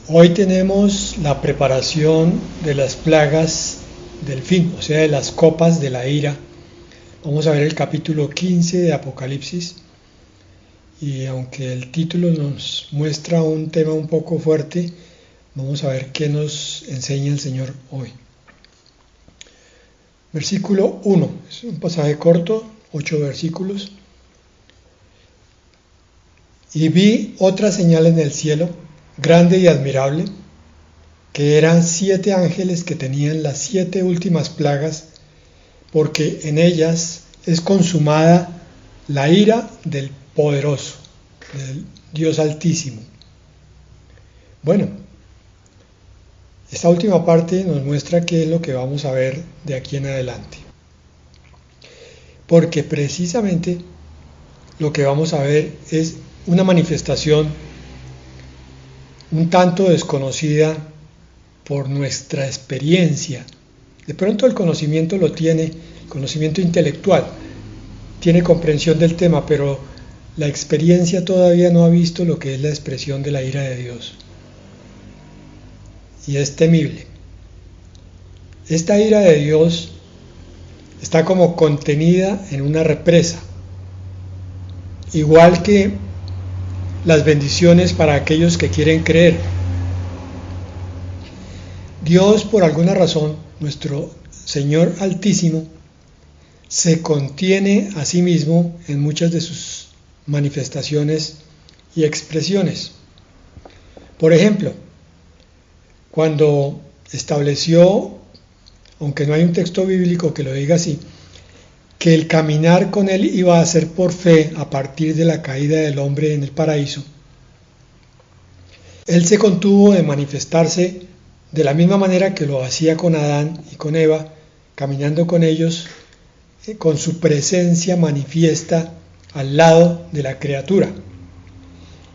Hoy tenemos la preparación de las plagas del fin, o sea, de las copas de la ira. Vamos a ver el capítulo 15 de Apocalipsis y aunque el título nos muestra un tema un poco fuerte, vamos a ver qué nos enseña el Señor hoy. Versículo 1, es un pasaje corto, 8 versículos. Y vi otra señal en el cielo, grande y admirable, que eran 7 ángeles que tenían las 7 últimas plagas, porque en ellas es consumada la ira del poderoso, del Dios Altísimo. Bueno, esta última parte nos muestra qué es lo que vamos a ver de aquí en adelante. Porque precisamente lo que vamos a ver es una manifestación un tanto desconocida por nuestra experiencia. De pronto el conocimiento lo tiene, el conocimiento intelectual, tiene comprensión del tema, pero la experiencia todavía no ha visto lo que es la expresión de la ira de Dios. Y es temible. Esta ira de Dios está como contenida en una represa, igual que las bendiciones para aquellos que quieren creer. Dios, por alguna razón, nuestro Señor Altísimo, se contiene a sí mismo en muchas de sus manifestaciones y expresiones. Por ejemplo, cuando estableció, aunque no hay un texto bíblico que lo diga así, que el caminar con Él iba a ser por fe a partir de la caída del hombre en el paraíso, Él se contuvo de manifestarse de la misma manera que lo hacía con Adán y con Eva, caminando con ellos, con su presencia manifiesta al lado de la criatura.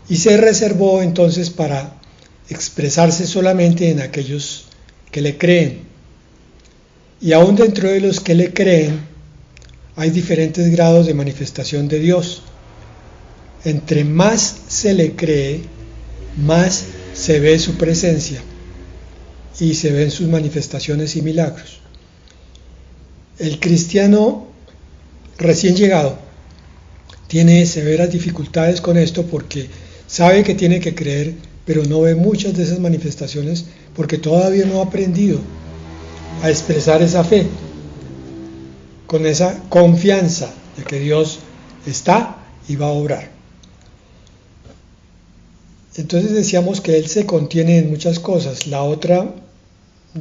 Y se reservó entonces para expresarse solamente en aquellos que le creen. Y aún dentro de los que le creen, hay diferentes grados de manifestación de Dios. Entre más se le cree, más se ve su presencia y se ven sus manifestaciones y milagros. El cristiano recién llegado tiene severas dificultades con esto porque sabe que tiene que creer, pero no ve muchas de esas manifestaciones porque todavía no ha aprendido a expresar esa fe con esa confianza de que Dios está y va a obrar. Entonces decíamos que Él se contiene en muchas cosas. La otra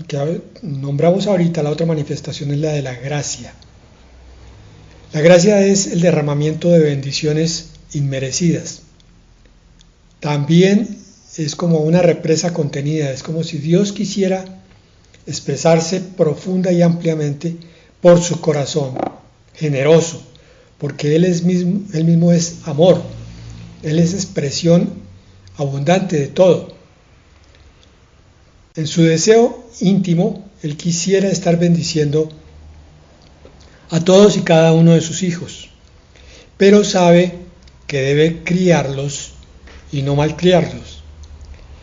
que nombramos ahorita, la otra manifestación es la de la gracia. La gracia es el derramamiento de bendiciones inmerecidas. También es como una represa contenida, es como si Dios quisiera expresarse profunda y ampliamente por su corazón generoso, porque Él mismo es amor, Él es expresión abundante de todo. En su deseo íntimo, Él quisiera estar bendiciendo a todos y cada uno de sus hijos, pero sabe que debe criarlos y no malcriarlos.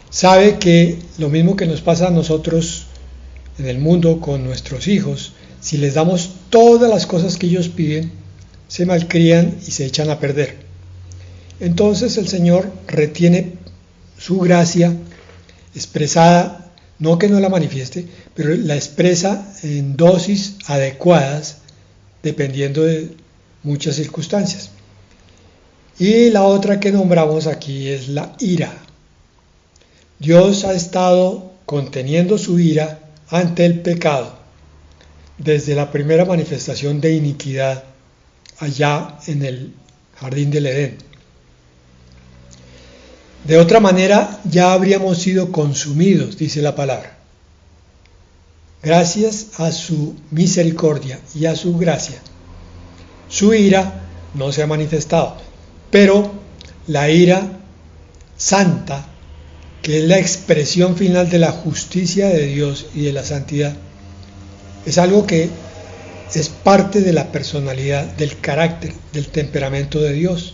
Sabe que lo mismo que nos pasa a nosotros en el mundo con nuestros hijos, si les damos todas las cosas que ellos piden, se malcrían y se echan a perder. Entonces el Señor retiene su gracia expresada, no que no la manifieste, pero la expresa en dosis adecuadas dependiendo de muchas circunstancias. Y la otra que nombramos aquí es la ira. Dios ha estado conteniendo su ira ante el pecado desde la primera manifestación de iniquidad allá en el jardín del Edén. De otra manera ya habríamos sido consumidos, dice la palabra. Gracias a su misericordia y a su gracia, su ira no se ha manifestado, pero la ira santa, que es la expresión final de la justicia de Dios y de la santidad, es algo que es parte de la personalidad, del carácter, del temperamento de Dios.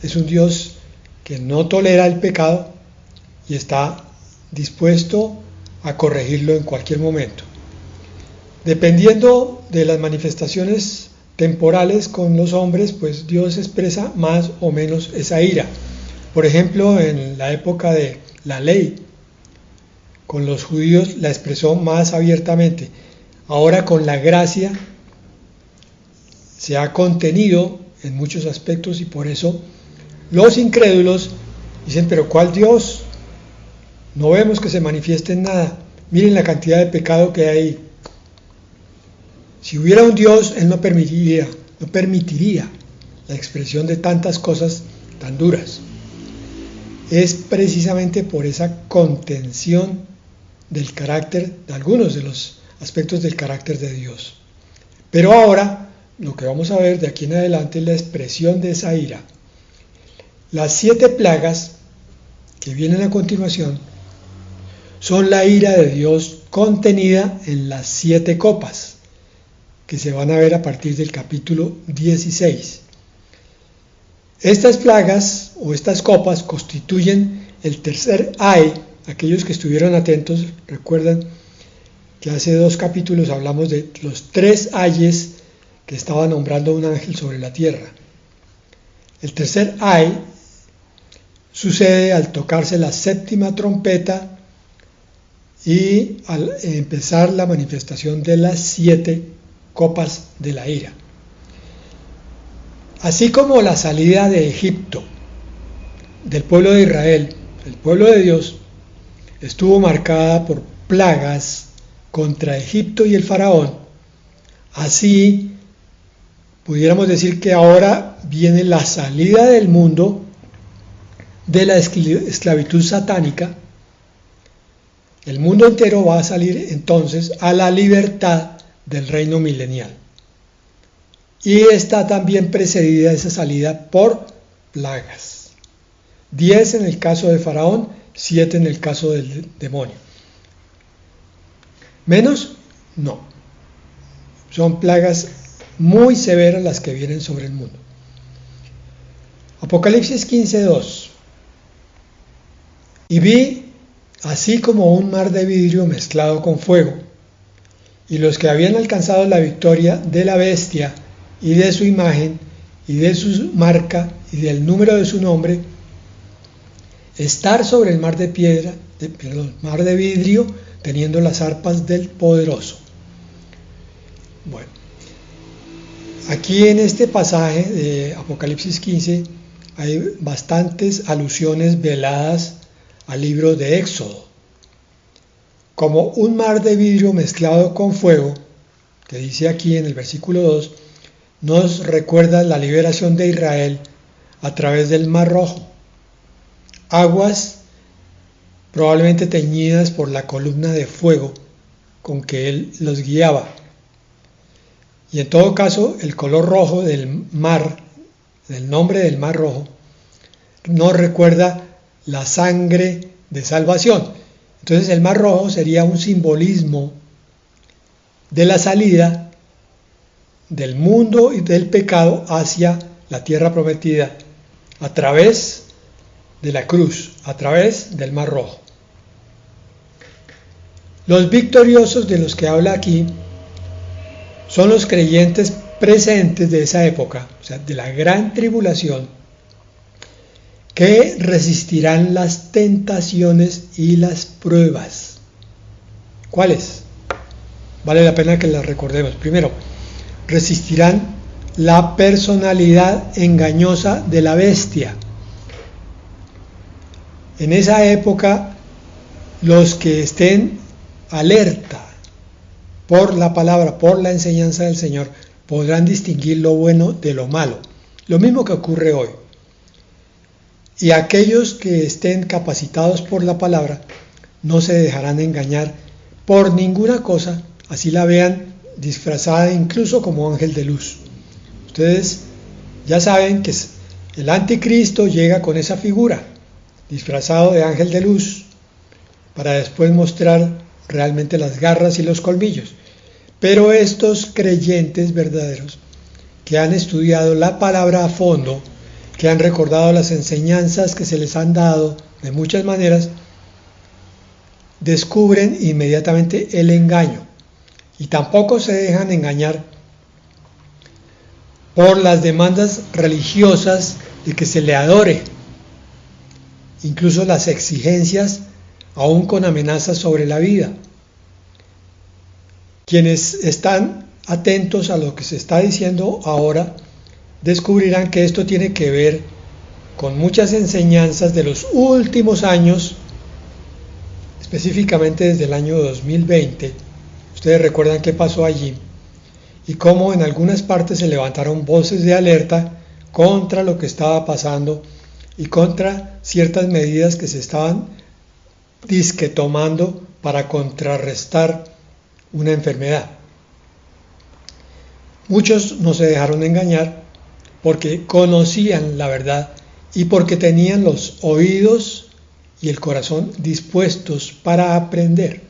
Es un Dios que no tolera el pecado y está dispuesto a corregirlo en cualquier momento. Dependiendo de las manifestaciones temporales con los hombres, pues Dios expresa más o menos esa ira. Por ejemplo, en la época de la ley, con los judíos la expresó más abiertamente. Ahora con la gracia se ha contenido en muchos aspectos y por eso los incrédulos dicen, pero ¿cuál Dios? No vemos que se manifieste en nada. Miren la cantidad de pecado que hay ahí. Si hubiera un Dios, Él no permitiría la expresión de tantas cosas tan duras. Es precisamente por esa contención del carácter, de algunos de los aspectos del carácter de Dios. Pero ahora, lo que vamos a ver de aquí en adelante es la expresión de esa ira. Las 7 plagas que vienen a continuación son la ira de Dios contenida en las 7 copas, que se van a ver a partir del capítulo 16. Estas plagas o estas copas constituyen el tercer ay. Aquellos que estuvieron atentos recuerdan que hace 2 capítulos hablamos de los 3 ayes que estaba nombrando un ángel sobre la tierra. El tercer ay sucede al tocarse la 7ª trompeta y al empezar la manifestación de las 7 copas de la ira. Así como la salida de Egipto del pueblo de Israel, el pueblo de Dios, estuvo marcada por plagas contra Egipto y el faraón, así pudiéramos decir que ahora viene la salida del mundo de la esclavitud satánica. El mundo entero va a salir entonces a la libertad del reino milenial. Y está también precedida esa salida por plagas. 10 en el caso de Faraón, 7 en el caso del demonio. Menos, no. Son plagas muy severas las que vienen sobre el mundo. Apocalipsis 15:2. Y vi así como un mar de vidrio mezclado con fuego, y los que habían alcanzado la victoria de la bestia y de su imagen y de su marca y del número de su nombre, estar sobre el mar de mar de vidrio, teniendo las arpas del poderoso. Bueno, aquí en este pasaje de Apocalipsis 15 hay bastantes alusiones veladas al libro de Éxodo. Como un mar de vidrio mezclado con fuego, que dice aquí en el versículo 2, nos recuerda la liberación de Israel a través del Mar Rojo. Aguas probablemente teñidas por la columna de fuego con que él los guiaba. Y en todo caso, el color rojo del mar, del nombre del Mar Rojo, nos recuerda la sangre de salvación. Entonces el Mar Rojo sería un simbolismo de la salida del mundo y del pecado hacia la tierra prometida a través de la cruz, a través del Mar Rojo. Los victoriosos de los que habla aquí son los creyentes presentes de esa época, o sea, de la gran tribulación, que resistirán las tentaciones y las pruebas. ¿Cuáles? Vale la pena que las recordemos. Primero, resistirán la personalidad engañosa de la bestia. En esa época, los que estén alerta por la palabra, por la enseñanza del Señor, podrán distinguir lo bueno de lo malo. Lo mismo que ocurre hoy. Y aquellos que estén capacitados por la palabra no se dejarán engañar por ninguna cosa, así la vean disfrazada incluso como ángel de luz. Ustedes ya saben que el anticristo llega con esa figura, disfrazado de ángel de luz, para después mostrar realmente las garras y los colmillos. Pero estos creyentes verdaderos que han estudiado la palabra a fondo, que han recordado las enseñanzas que se les han dado de muchas maneras, descubren inmediatamente el engaño y tampoco se dejan engañar por las demandas religiosas de que se le adore, incluso las exigencias aún con amenazas sobre la vida. Quienes están atentos a lo que se está diciendo ahora descubrirán que esto tiene que ver con muchas enseñanzas de los últimos años, específicamente desde el año 2020. Ustedes recuerdan qué pasó allí y cómo en algunas partes se levantaron voces de alerta contra lo que estaba pasando y contra ciertas medidas que se estaban tomando para contrarrestar una enfermedad. Muchos no se dejaron engañar porque conocían la verdad y porque tenían los oídos y el corazón dispuestos para aprender.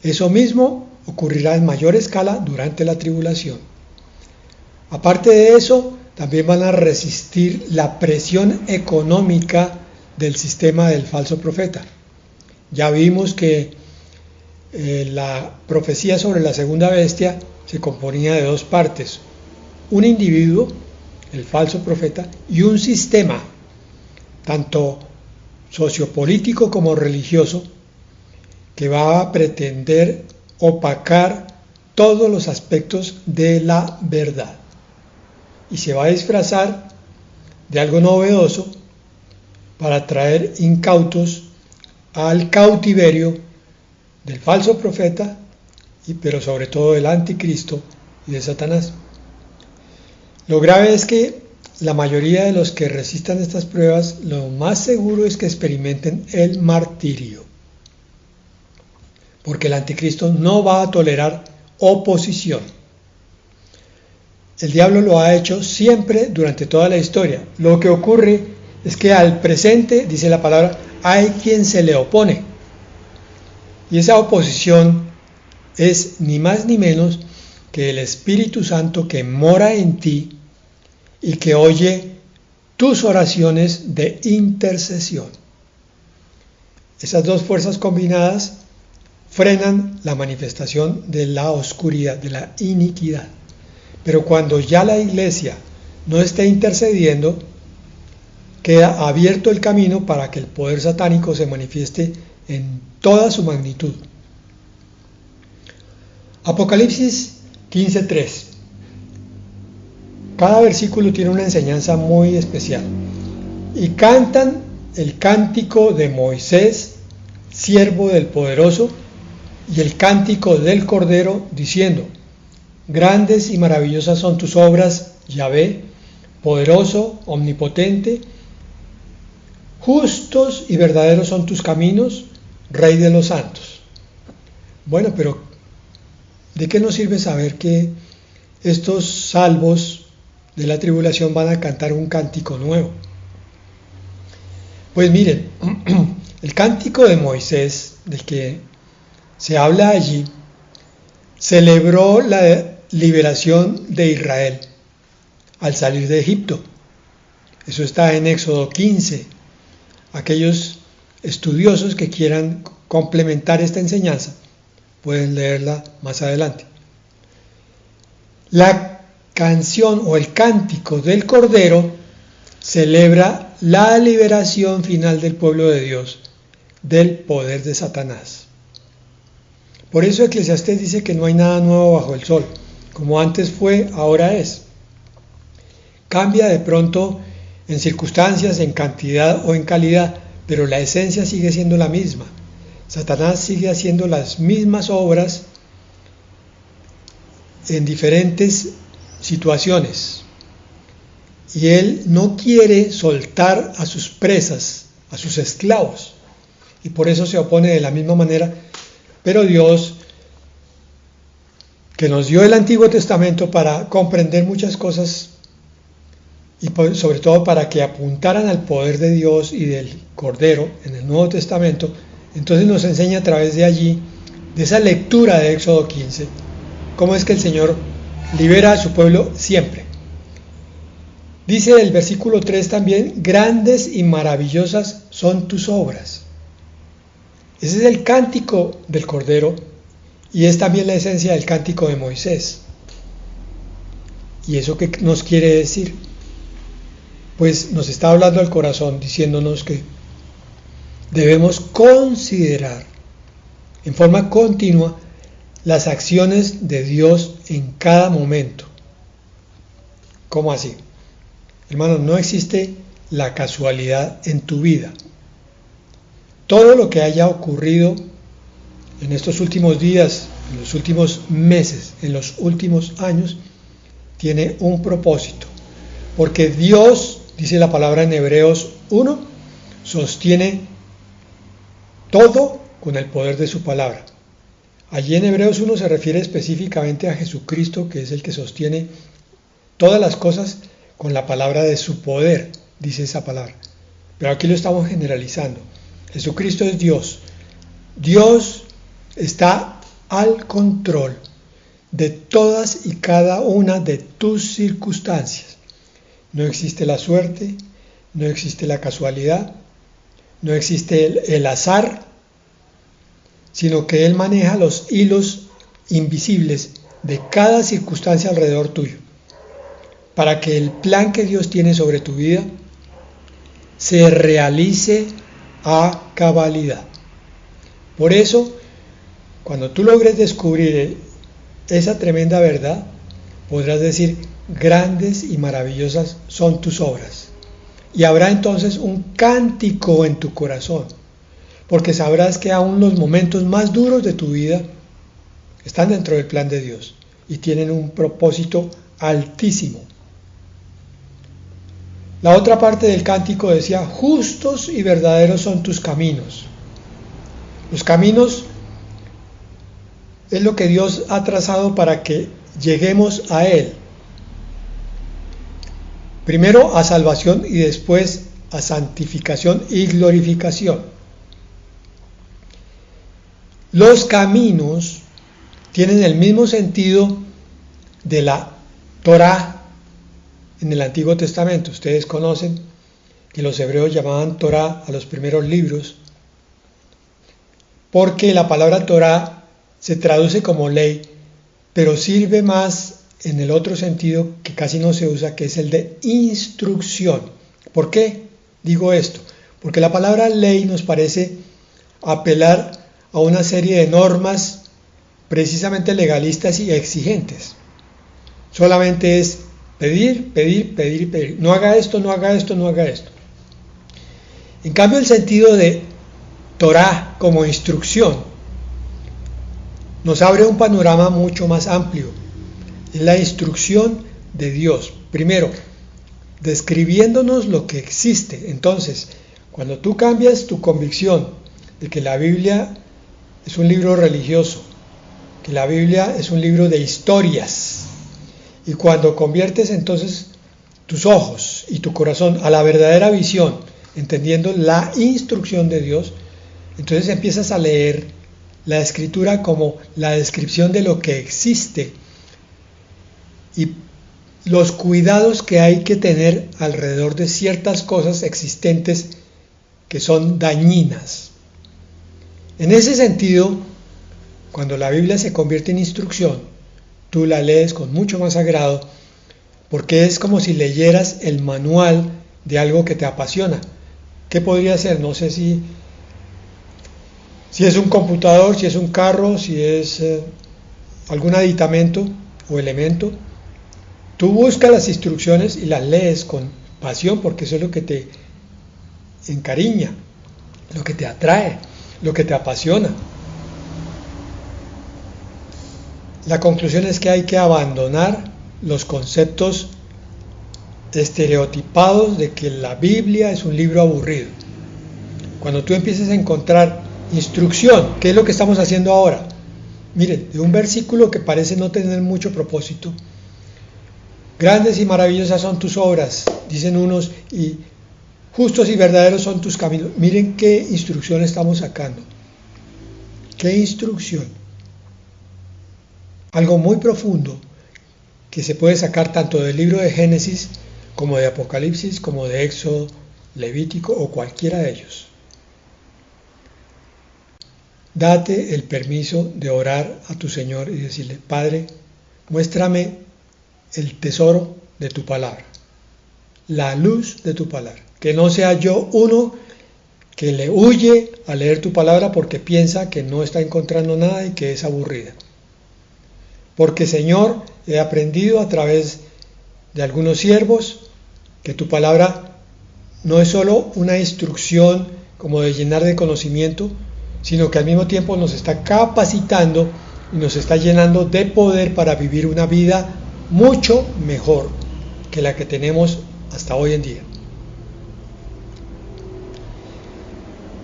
Eso mismo ocurrirá en mayor escala durante la tribulación. Aparte de eso, también van a resistir la presión económica del sistema del falso profeta. Ya vimos que la profecía sobre la segunda bestia se componía de dos partes: un individuo, el falso profeta, y un sistema, tanto sociopolítico como religioso, que va a pretender opacar todos los aspectos de la verdad y se va a disfrazar de algo novedoso para traer incautos al cautiverio del falso profeta, pero sobre todo del anticristo y de Satanás. Lo grave es que la mayoría de los que resistan estas pruebas, lo más seguro es que experimenten el martirio, porque el anticristo no va a tolerar oposición. El diablo lo ha hecho siempre durante toda la historia. Lo que ocurre es que al presente, dice la palabra, hay quien se le opone. Y esa oposición es ni más ni menos que el Espíritu Santo que mora en ti y que oye tus oraciones de intercesión. Esas dos fuerzas combinadas frenan la manifestación de la oscuridad, de la iniquidad. Pero cuando ya la iglesia no esté intercediendo, queda abierto el camino para que el poder satánico se manifieste en toda su magnitud. Apocalipsis 15:3. Cada versículo tiene una enseñanza muy especial. Y cantan el cántico de Moisés, siervo del Poderoso, y el cántico del Cordero, diciendo: Grandes y maravillosas son tus obras, Yahvé, poderoso, omnipotente. Justos y verdaderos son tus caminos, Rey de los santos. Bueno, pero ¿de qué nos sirve saber que estos salvos de la tribulación van a cantar un cántico nuevo? Pues miren, el cántico de Moisés, del que se habla allí, celebró la liberación de Israel al salir de Egipto. Eso está en Éxodo 15. Aquellos estudiosos que quieran complementar esta enseñanza pueden leerla más adelante. La canción o el cántico del Cordero celebra la liberación final del pueblo de Dios del poder de Satanás. Por eso Eclesiastés dice que no hay nada nuevo bajo el sol. Como antes fue, ahora es. Cambia de pronto en circunstancias, en cantidad o en calidad, pero la esencia sigue siendo la misma. Satanás sigue haciendo las mismas obras en diferentes situaciones. Y él no quiere soltar a sus presas, a sus esclavos. Y por eso se opone de la misma manera. Pero Dios, que nos dio el Antiguo Testamento para comprender muchas cosas y sobre todo para que apuntaran al poder de Dios y del Cordero en el Nuevo Testamento, entonces nos enseña a través de allí, de esa lectura de Éxodo 15, cómo es que el Señor libera a su pueblo siempre. Dice el versículo 3 también: grandes y maravillosas son tus obras. Ese es el cántico del Cordero y es también la esencia del cántico de Moisés. ¿Y eso qué nos quiere decir? Pues nos está hablando al corazón, diciéndonos que debemos considerar en forma continua las acciones de Dios en cada momento. ¿Cómo así? Hermanos, no existe la casualidad en tu vida. Todo lo que haya ocurrido en estos últimos días, en los últimos meses, en los últimos años, tiene un propósito. Porque Dios, dice la palabra en Hebreos 1, sostiene todo con el poder de su palabra. Allí en Hebreos 1 se refiere específicamente a Jesucristo, que es el que sostiene todas las cosas con la palabra de su poder, dice esa palabra. Pero aquí lo estamos generalizando. Jesucristo es Dios. Dios está al control de todas y cada una de tus circunstancias. No existe la suerte, no existe la casualidad, no existe el azar, sino que Él maneja los hilos invisibles de cada circunstancia alrededor tuyo, para que el plan que Dios tiene sobre tu vida se realice a cabalidad. Por eso, cuando tú logres descubrir esa tremenda verdad, podrás decir: grandes y maravillosas son tus obras. Y habrá entonces un cántico en tu corazón, porque sabrás que aún los momentos más duros de tu vida están dentro del plan de Dios y tienen un propósito altísimo. La otra parte del cántico decía: justos y verdaderos son tus caminos. Los caminos es lo que Dios ha trazado para que lleguemos a Él. Primero a salvación y después a santificación y glorificación. Los caminos tienen el mismo sentido de la Torá en el Antiguo Testamento. Ustedes conocen que los hebreos llamaban Torá a los primeros libros, porque la palabra Torá se traduce como ley, pero sirve más en el otro sentido que casi no se usa, que es el de instrucción. ¿Por qué digo esto? Porque la palabra ley nos parece apelar a una serie de normas precisamente legalistas y exigentes. Solamente es pedir, pedir, pedir, pedir. No haga esto, no haga esto, no haga esto. En cambio, el sentido de Torá como instrucción nos abre un panorama mucho más amplio. Es la instrucción de Dios. Primero, describiéndonos lo que existe. Entonces, cuando tú cambias tu convicción de que la Biblia es un libro religioso, que la Biblia es un libro de historias, y cuando conviertes entonces tus ojos y tu corazón a la verdadera visión, entendiendo la instrucción de Dios, entonces empiezas a leer la Escritura como la descripción de lo que existe y los cuidados que hay que tener alrededor de ciertas cosas existentes que son dañinas. En ese sentido, cuando la Biblia se convierte en instrucción, tú la lees con mucho más agrado, porque es como si leyeras el manual de algo que te apasiona. ¿Qué podría ser? No sé si es un computador, si es un carro, si es algún aditamento o elemento. Tú buscas las instrucciones y las lees con pasión, porque eso es lo que te encariña, lo que te atrae, lo que te apasiona. La conclusión es que hay que abandonar los conceptos estereotipados de que la Biblia es un libro aburrido. Cuando tú empieces a encontrar instrucción, ¿qué es lo que estamos haciendo ahora? Miren, de un versículo que parece no tener mucho propósito: grandes y maravillosas son tus obras, dicen unos, y justos y verdaderos son tus caminos. Miren qué instrucción estamos sacando. ¿Qué instrucción? Algo muy profundo que se puede sacar tanto del libro de Génesis como de Apocalipsis, como de Éxodo, Levítico o cualquiera de ellos. date el permiso de orar a tu Señor y decirle: Padre, muéstrame el tesoro de tu palabra, la luz de tu palabra. Que no sea yo uno que le huye a leer tu palabra porque piensa que no está encontrando nada y que es aburrida. Porque, Señor, he aprendido a través de algunos siervos que tu palabra no es solo una instrucción como de llenar de conocimiento, sino que al mismo tiempo nos está capacitando y nos está llenando de poder para vivir una vida mucho mejor que la que tenemos hasta hoy en día.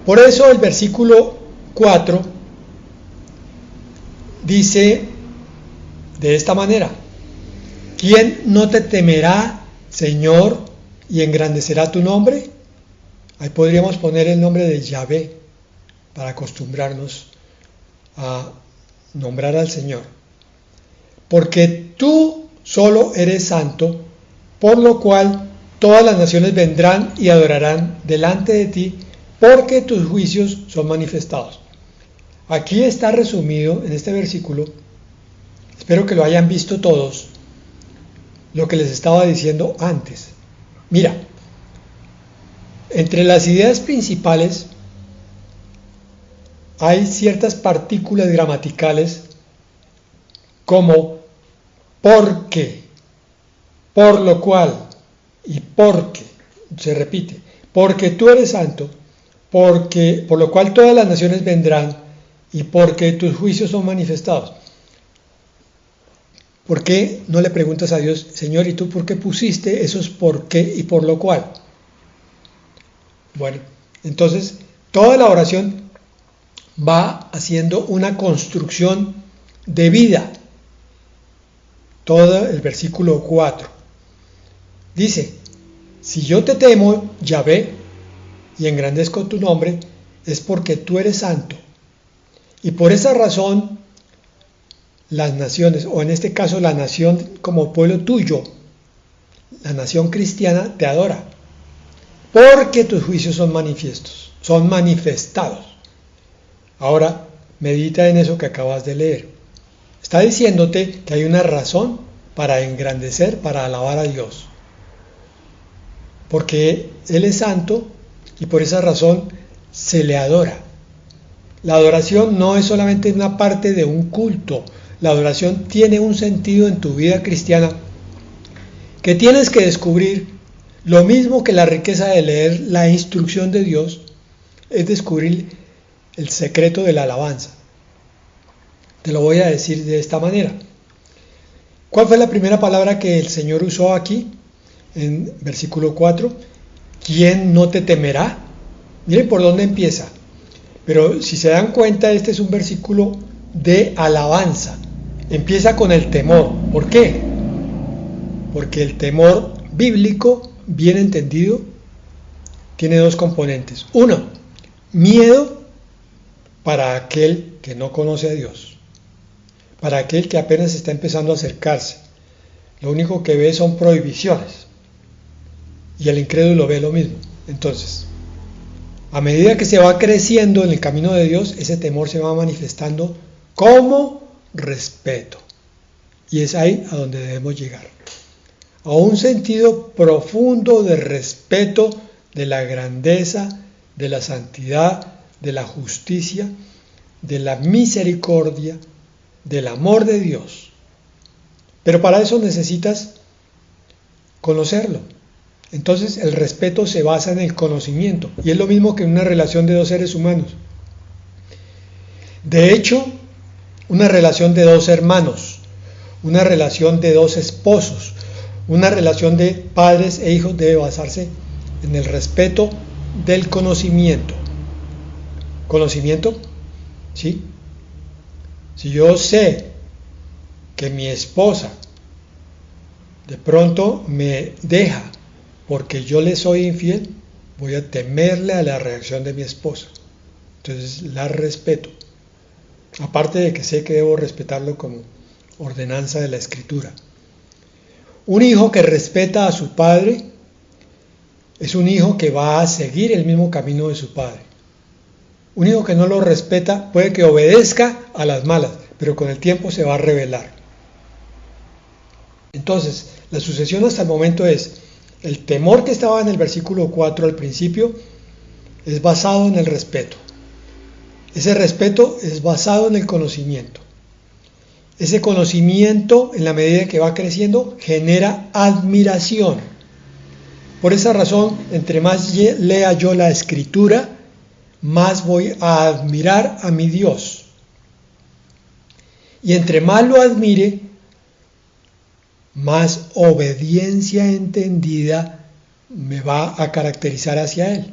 Por eso el versículo 4 dice de esta manera: ¿quién no te temerá, Señor, y engrandecerá tu nombre? Ahí podríamos poner el nombre de Yahvé para acostumbrarnos a nombrar al Señor. Porque tú solo eres santo, por lo cual todas las naciones vendrán y adorarán delante de ti, porque tus juicios son manifestados. Aquí está resumido en este versículo, espero que lo hayan visto todos, lo que les estaba diciendo antes. Mira, entre las ideas principales hay ciertas partículas gramaticales como porque, por lo cual y porque. Se repite: porque tú eres santo, porque, por lo cual todas las naciones vendrán y porque tus juicios son manifestados. ¿Por qué no le preguntas a Dios: Señor, ¿y tú por qué pusiste esos por qué y por lo cual? Bueno, entonces toda la oración va haciendo una construcción de vida. Todo el versículo 4 dice: si yo te temo, Yahvé, y engrandezco tu nombre, es porque tú eres santo. Y por esa razón las naciones, o en este caso la nación como pueblo tuyo, la nación cristiana, te adora. Porque tus juicios son manifiestos, son manifestados. Ahora, medita en eso que acabas de leer. Está diciéndote que hay una razón para engrandecer, para alabar a Dios. Porque Él es santo y por esa razón se le adora. La adoración no es solamente una parte de un culto. La adoración tiene un sentido en tu vida cristiana que tienes que descubrir. Lo mismo que la riqueza de leer la instrucción de Dios es descubrir el secreto de la alabanza. Te lo voy a decir de esta manera. ¿Cuál fue la primera palabra que el Señor usó aquí? En versículo 4. ¿Quién no te temerá? Miren por dónde empieza. Pero si se dan cuenta, este es un versículo de alabanza. Empieza con el temor. ¿Por qué? Porque el temor bíblico, bien entendido, tiene dos componentes. Uno, miedo para aquel que no conoce a Dios, para aquel que apenas está empezando a acercarse. Lo único que ve son prohibiciones y el incrédulo ve lo mismo. Entonces, a medida que se va creciendo en el camino de Dios, ese temor se va manifestando como respeto, y es ahí a donde debemos llegar, a un sentido profundo de respeto de la grandeza, de la santidad, de la justicia, de la misericordia, del amor de Dios. Pero para eso necesitas conocerlo. Entonces el respeto se basa en el conocimiento, y es lo mismo que en una relación de dos seres humanos. De hecho, una relación de dos hermanos, una relación de dos esposos, una relación de padres e hijos debe basarse en el respeto del conocimiento. ¿Conocimiento? ¿Sí? Si yo sé que mi esposa de pronto me deja porque yo le soy infiel, voy a temerle a la reacción de mi esposa. Entonces la respeto. Aparte de que sé que debo respetarlo como ordenanza de la Escritura. Un hijo que respeta a su padre es un hijo que va a seguir el mismo camino de su padre. único que no lo respeta puede que obedezca a las malas, pero con el tiempo se va a rebelar. Entonces, la sucesión hasta el momento es, el temor que estaba en el versículo 4 al principio es basado en el respeto. Ese respeto es basado en el conocimiento. Ese conocimiento, en la medida que va creciendo, genera admiración. Por esa razón, entre más lea yo la Escritura, más voy a admirar a mi Dios. Y entre más lo admire, más obediencia entendida me va a caracterizar hacia Él.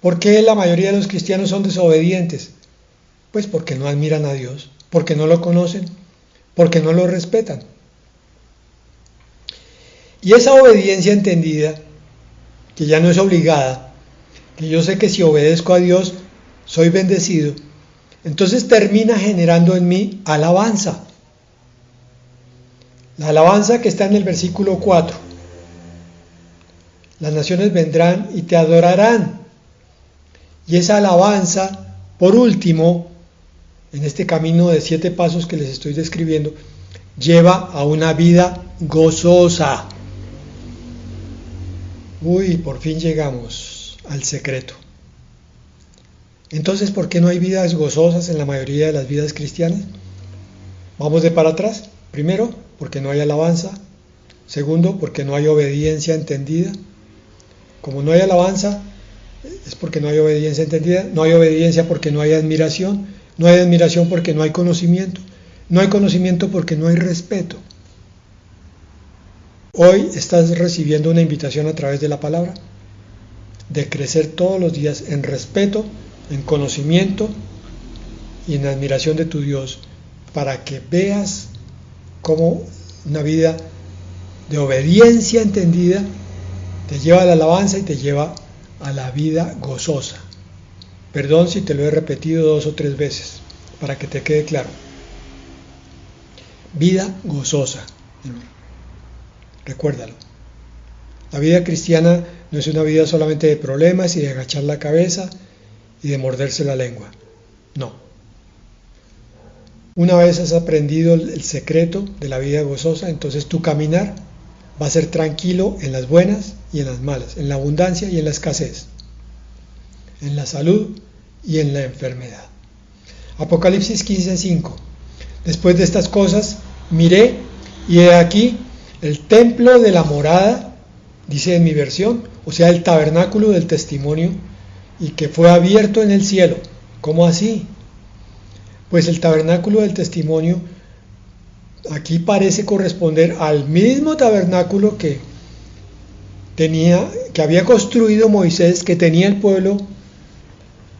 ¿Por qué la mayoría de los cristianos son desobedientes? Pues porque no admiran a Dios, porque no lo conocen, porque no lo respetan. Y esa obediencia entendida, que ya no es obligada, que yo sé que si obedezco a Dios soy bendecido, entonces termina generando en mí alabanza. La alabanza que está en el versículo 4. Las naciones vendrán y te adorarán. Y esa alabanza, por último, en este camino de 7 pasos que les estoy describiendo, lleva a una vida gozosa. Uy, por fin llegamos al secreto. Entonces, ¿por qué no hay vidas gozosas en la mayoría de las vidas cristianas? Vamos de para atrás. Primero, porque no hay alabanza. Segundo, porque no hay obediencia entendida. Como no hay alabanza, es porque no hay obediencia entendida. No hay obediencia porque no hay admiración. No hay admiración porque no hay conocimiento. No hay conocimiento porque no hay respeto. Hoy estás recibiendo una invitación a través de la palabra de crecer todos los días en respeto, en conocimiento y en admiración de tu Dios, para que veas cómo una vida de obediencia entendida te lleva a la alabanza y te lleva a la vida gozosa. Perdón si te lo he repetido 2 o 3 veces, para que te quede claro. Vida gozosa. Recuérdalo. La vida cristiana no es una vida solamente de problemas y de agachar la cabeza y de morderse la lengua. No. Una vez has aprendido el secreto de la vida gozosa, entonces tu caminar va a ser tranquilo en las buenas y en las malas, en la abundancia y en la escasez, en la salud y en la enfermedad. Apocalipsis 15:5. Después de estas cosas miré y he aquí el templo de la morada, dice en mi versión, o sea el tabernáculo del testimonio, y que fue abierto en el cielo. ¿Cómo así? Pues el tabernáculo del testimonio aquí parece corresponder al mismo tabernáculo que había construido Moisés, que tenía el pueblo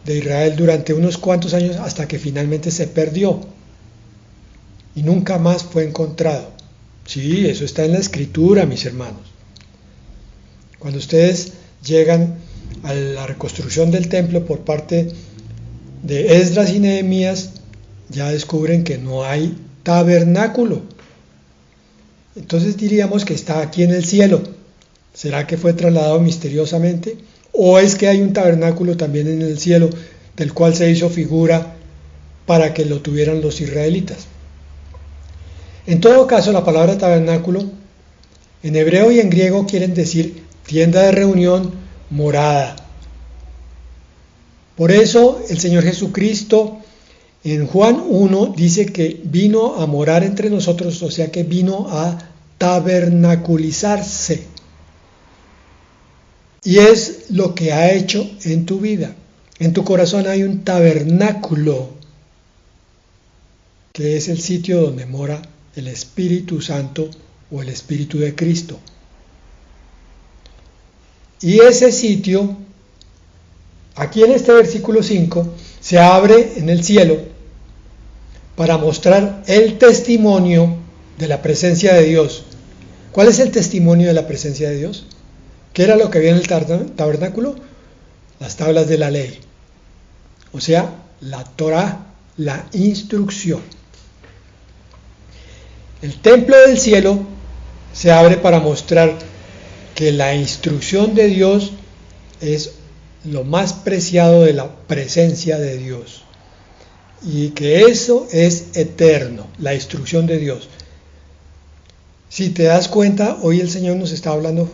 de Israel durante unos cuantos años, hasta que finalmente se perdió y nunca más fue encontrado. Sí, eso está en la Escritura, mis hermanos. Cuando ustedes llegan a la reconstrucción del templo por parte de Esdras y Nehemías, ya descubren que no hay tabernáculo. Entonces diríamos que está aquí en el cielo. ¿Será que fue trasladado misteriosamente? ¿O es que hay un tabernáculo también en el cielo, del cual se hizo figura para que lo tuvieran los israelitas? En todo caso, la palabra tabernáculo en hebreo y en griego quieren decir tienda de reunión, morada. Por eso el Señor Jesucristo en Juan 1 dice que vino a morar entre nosotros, o sea que vino a tabernaculizarse. Y es lo que ha hecho en tu vida. En tu corazón hay un tabernáculo, que es el sitio donde mora el Espíritu Santo o el Espíritu de Cristo. Y ese sitio, aquí en este versículo 5, se abre en el cielo para mostrar el testimonio de la presencia de Dios. ¿Cuál es el testimonio de la presencia de Dios? ¿Qué era lo que había en el tabernáculo? Las tablas de la ley, o sea, la Torá, la instrucción. El templo del cielo se abre para mostrar que la instrucción de Dios es lo más preciado de la presencia de Dios. Y que eso es eterno, la instrucción de Dios. Si te das cuenta, hoy el Señor nos está hablando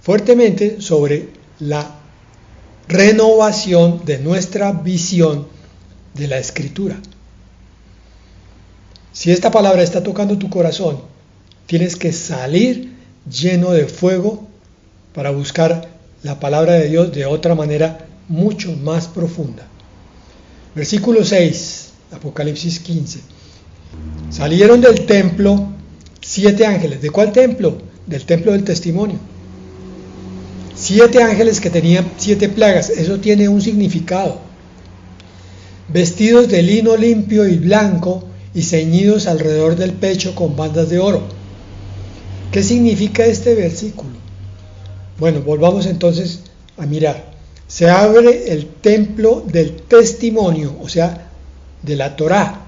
fuertemente sobre la renovación de nuestra visión de la Escritura. Si esta palabra está tocando tu corazón, tienes que salir lleno de fuego para buscar la palabra de Dios de otra manera mucho más profunda. Versículo 6, Apocalipsis 15. Salieron del templo 7 ángeles. ¿De cuál templo? Del templo del testimonio. 7 ángeles que tenían 7 plagas. Eso tiene un significado. Vestidos de lino limpio y blanco y ceñidos alrededor del pecho con bandas de oro. ¿Qué significa este versículo? Bueno, volvamos entonces a mirar. Se abre el templo del testimonio, o sea, de la Torá.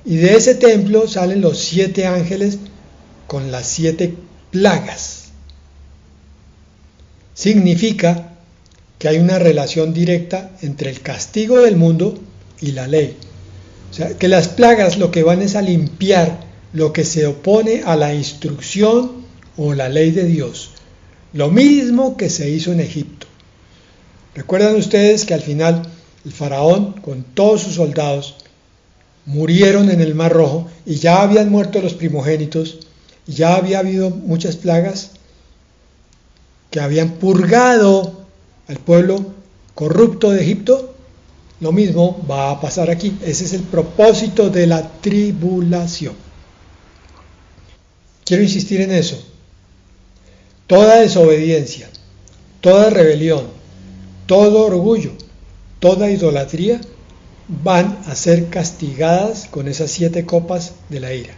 Y de ese templo salen los 7 ángeles con las 7 plagas. Significa que hay una relación directa entre el castigo del mundo y la ley. O sea, que las plagas lo que van es a limpiar lo que se opone a la instrucción o la ley de Dios. Lo mismo que se hizo en Egipto. Recuerdan ustedes que al final el faraón con todos sus soldados murieron en el Mar Rojo y ya habían muerto los primogénitos y ya había habido muchas plagas que habían purgado al pueblo corrupto de Egipto. Lo mismo va a pasar aquí. Ese es el propósito de la tribulación. Quiero insistir en eso. Toda desobediencia, toda rebelión, todo orgullo, toda idolatría van a ser castigadas con esas 7 copas de la ira.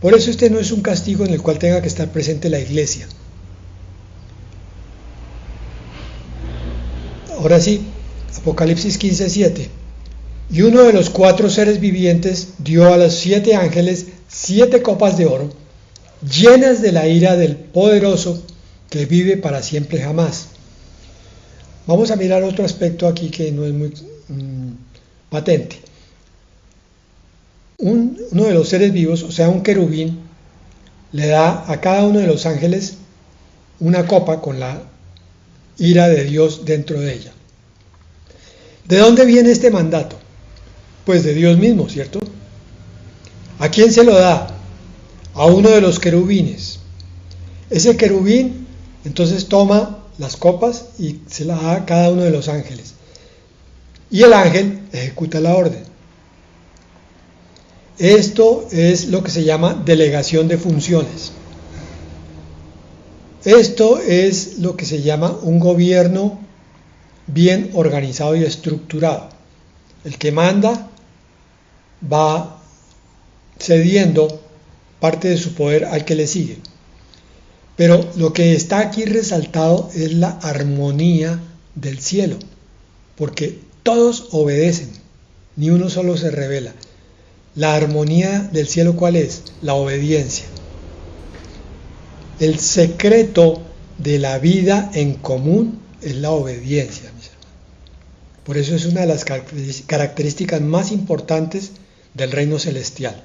Por eso este no es un castigo en el cual tenga que estar presente la iglesia. Ahora sí, Apocalipsis 15:7. Y uno de los 4 seres vivientes dio a los 7 ángeles 7 copas de oro, llenas de la ira del poderoso que vive para siempre jamás. Vamos a mirar otro aspecto aquí que no es muy patente. Uno de los seres vivos, o sea un querubín, le da a cada uno de los ángeles una copa con la ira de Dios dentro de ella. ¿De dónde viene este mandato? Pues de Dios mismo, ¿cierto? ¿A quién se lo da? A uno de los querubines. Ese querubín entonces toma las copas y se las da a cada uno de los ángeles. Y el ángel ejecuta la orden. Esto es lo que se llama delegación de funciones. Esto es lo que se llama un gobierno bien organizado y estructurado. El que manda va cediendo parte de su poder al que le sigue. Pero lo que está aquí resaltado es la armonía del cielo, porque todos obedecen, ni uno solo se rebela. La armonía del cielo, ¿cuál es? La obediencia. El secreto de la vida en común es la obediencia, mis hermanos. Por eso es una de las características más importantes del reino celestial.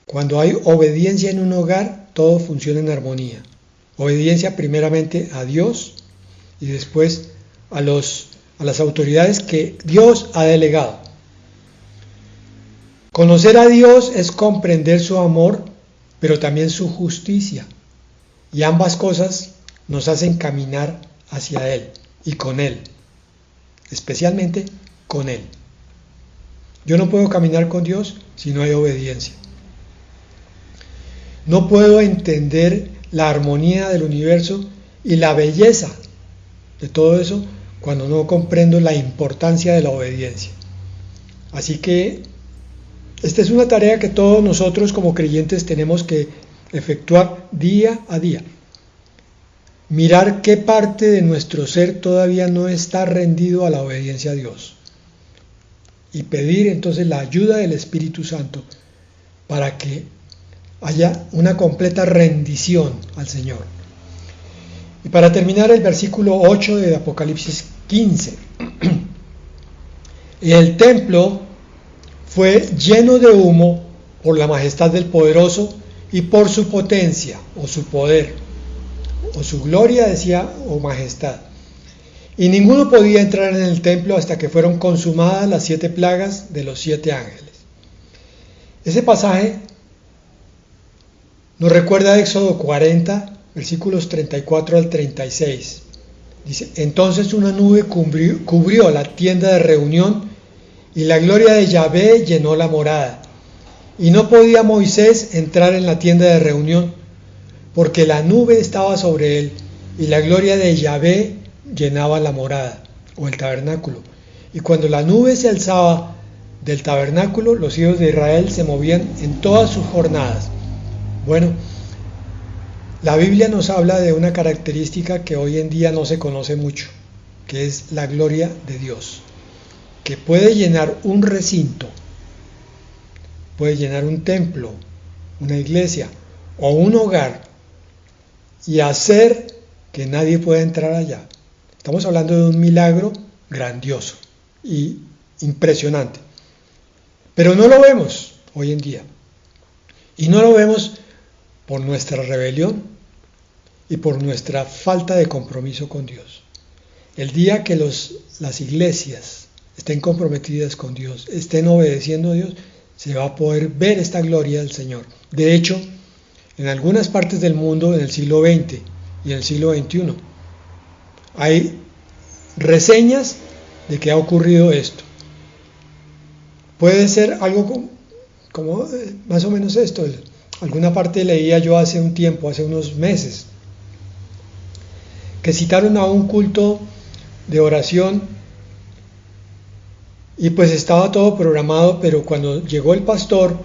Cuando hay obediencia en un hogar, todo funciona en armonía. Obediencia primeramente a Dios y después a las autoridades que Dios ha delegado. Conocer a Dios es comprender su amor, pero también su justicia. Y ambas cosas nos hacen caminar hacia Él y con Él. Especialmente con Él. Yo no puedo caminar con Dios si no hay obediencia. No puedo entender la armonía del universo y la belleza de todo eso cuando no comprendo la importancia de la obediencia. Así que esta es una tarea que todos nosotros como creyentes tenemos que efectuar día a día. Mirar qué parte de nuestro ser todavía no está rendido a la obediencia a Dios. Y pedir entonces la ayuda del Espíritu Santo para que haya una completa rendición al Señor. Y para terminar, el versículo 8 de Apocalipsis 15. El templo fue lleno de humo por la majestad del poderoso y por su potencia o su poder o su gloria, decía, o majestad. Y ninguno podía entrar en el templo hasta que fueron consumadas las 7 plagas de los 7 ángeles. Ese pasaje nos recuerda a Éxodo 40, versículos 34 al 36. Dice: entonces una nube cubrió la tienda de reunión y la gloria de Yahvé llenó la morada. Y no podía Moisés entrar en la tienda de reunión, porque la nube estaba sobre él y la gloria de Yahvé llenaba la morada o el tabernáculo. Y cuando la nube se alzaba del tabernáculo, los hijos de Israel se movían en todas sus jornadas. Bueno, la Biblia nos habla de una característica que hoy en día no se conoce mucho, que es la gloria de Dios, que puede llenar un recinto, puede llenar un templo, una iglesia o un hogar y hacer que nadie pueda entrar allá. Estamos hablando de un milagro grandioso y impresionante, pero no lo vemos hoy en día, y no lo vemos por nuestra rebelión y por nuestra falta de compromiso con Dios. El día que las iglesias estén comprometidas con Dios, estén obedeciendo a Dios, se va a poder ver esta gloria del Señor. De hecho, en algunas partes del mundo, en el siglo XX y en el siglo XXI, hay reseñas de que ha ocurrido esto. Puede ser algo como más o menos esto. Alguna parte leía yo hace un tiempo, hace unos meses, que citaron a un culto de oración y pues estaba todo programado, pero cuando llegó el pastor,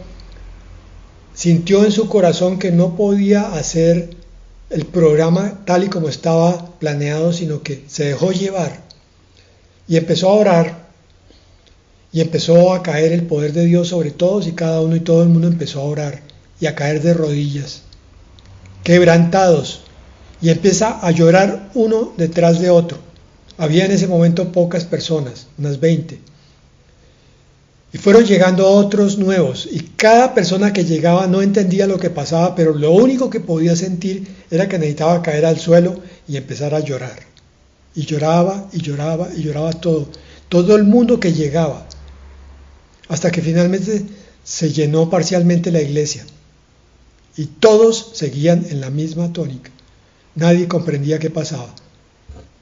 sintió en su corazón que no podía hacer el programa tal y como estaba planeado, sino que se dejó llevar y empezó a orar y empezó a caer el poder de Dios sobre todos y cada uno, y todo el mundo empezó a orar y a caer de rodillas, quebrantados, y empieza a llorar uno detrás de otro. Había en ese momento pocas personas, unas 20. Y fueron llegando otros nuevos, y cada persona que llegaba no entendía lo que pasaba, pero lo único que podía sentir era que necesitaba caer al suelo y empezar a llorar. Y lloraba, y lloraba, y lloraba todo el mundo que llegaba, hasta que finalmente se llenó parcialmente la iglesia, y todos seguían en la misma tónica. Nadie comprendía qué pasaba.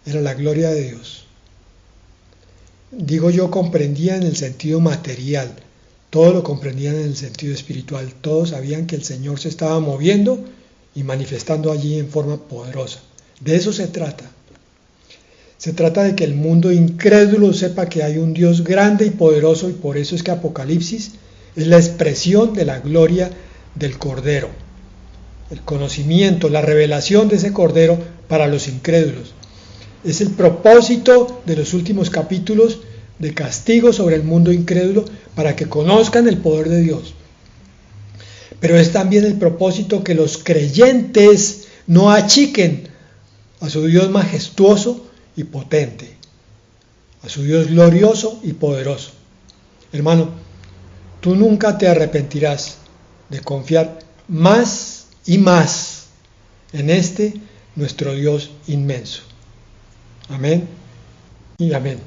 Era la gloria de Dios. Digo yo, comprendía en el sentido material, todos lo comprendían en el sentido espiritual, todos sabían que el Señor se estaba moviendo y manifestando allí en forma poderosa. De eso se trata. Se trata de que el mundo incrédulo sepa que hay un Dios grande y poderoso, y por eso es que Apocalipsis es la expresión de la gloria del Cordero, el conocimiento, la revelación de ese Cordero para los incrédulos. Es el propósito de los últimos capítulos de castigo sobre el mundo incrédulo para que conozcan el poder de Dios. Pero es también el propósito que los creyentes no achiquen a su Dios majestuoso y potente, a su Dios glorioso y poderoso. Hermano, tú nunca te arrepentirás de confiar más y más en este nuestro Dios inmenso. Amén y amén.